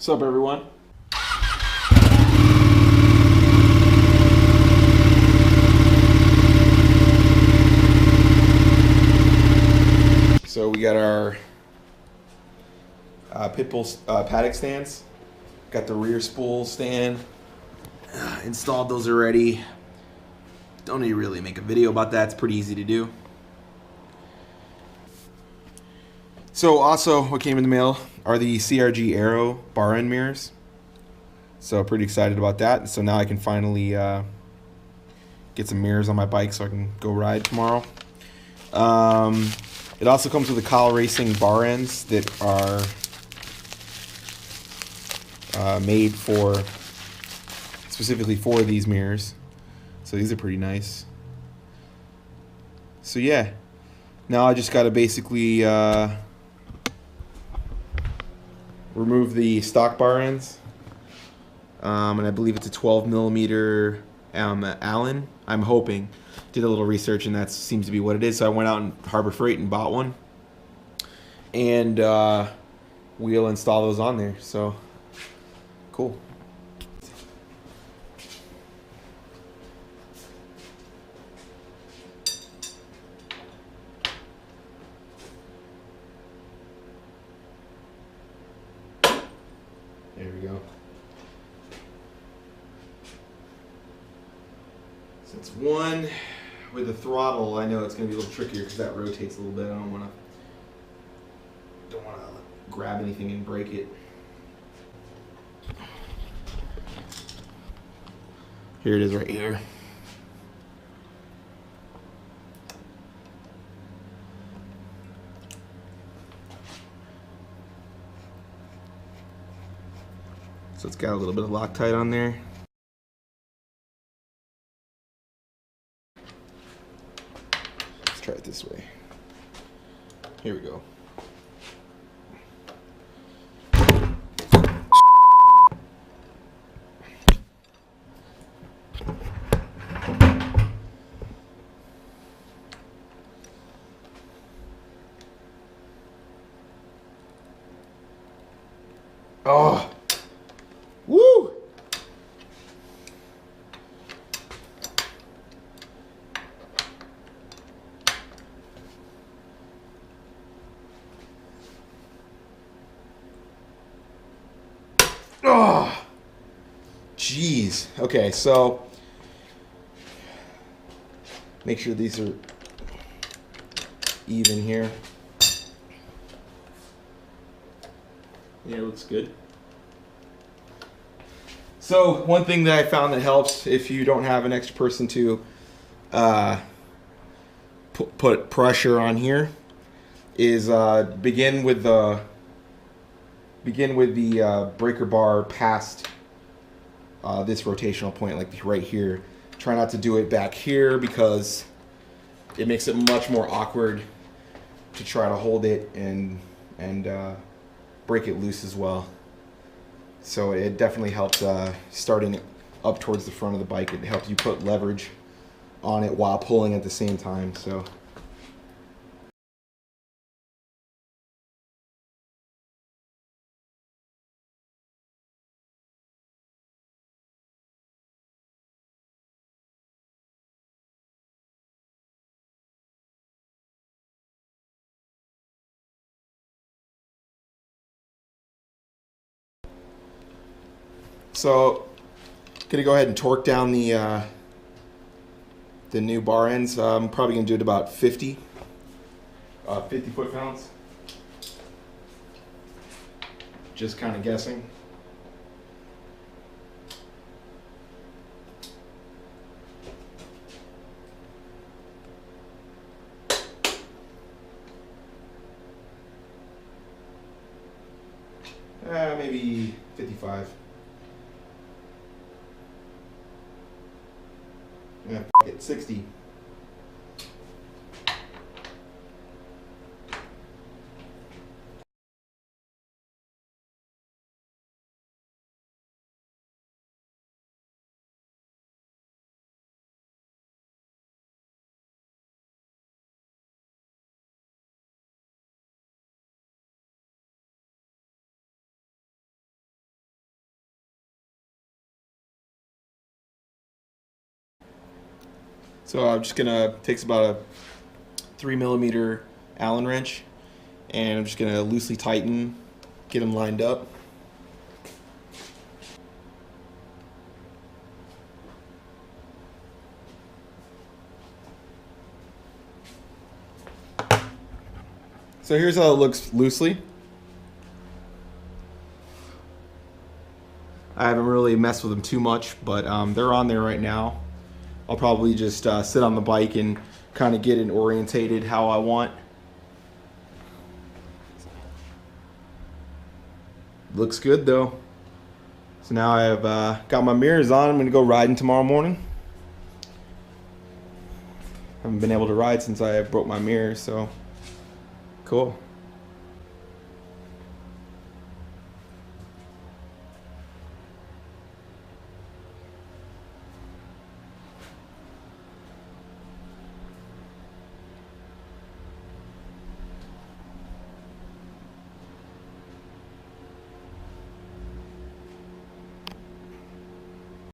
What's up, everyone? So we got our Pitbull paddock stands. Got the rear spool stand. Installed those already. Don't need to really make a video about that. It's pretty easy to do. So also what came in the mail are the CRG Aero bar end mirrors. So pretty excited about that. So now I can finally get some mirrors on my bike so I can go ride tomorrow. It also comes with the Kyle Racing bar ends that are made specifically for these mirrors. So these are pretty nice. So yeah, now I just got to basically remove the stock bar ends. And I believe it's a 12 millimeter Allen. I'm hoping. Did a little research and that seems to be what it is. So I went out in Harbor Freight and bought one. And we'll install those on there. So cool. There we go. Since one with the throttle, I know it's going to be a little trickier because that rotates a little bit. I don't want to grab anything and break it. Here it is right here. So it's got a little bit of Loctite on there. Let's try it this way. Here we go. Oh, woo! Oh, jeez. Okay, so make sure these are even here. Yeah, it looks good. So one thing that I found that helps if you don't have an extra person to put pressure on here is begin with the breaker bar past this rotational point, like right here. Try not to do it back here because it makes it much more awkward to try to hold it and break it loose as well. So it definitely helps starting it up towards the front of the bike. It helps you put leverage on it while pulling at the same time. So. So, gonna go ahead and torque down the new bar ends. I'm probably gonna do it about 50 foot-pounds. Just kind of guessing. Maybe 55. Yeah, f*** it, 60. So I'm just gonna, takes about a 3mm Allen wrench, and I'm just gonna loosely tighten, get them lined up. So here's how it looks loosely. I haven't really messed with them too much, but they're on there right now. I'll probably just sit on the bike and kind of get it orientated how I want. Looks good though. So now I have got my mirrors on. I'm gonna go riding tomorrow morning. Haven't been able to ride since I broke my mirror, so cool.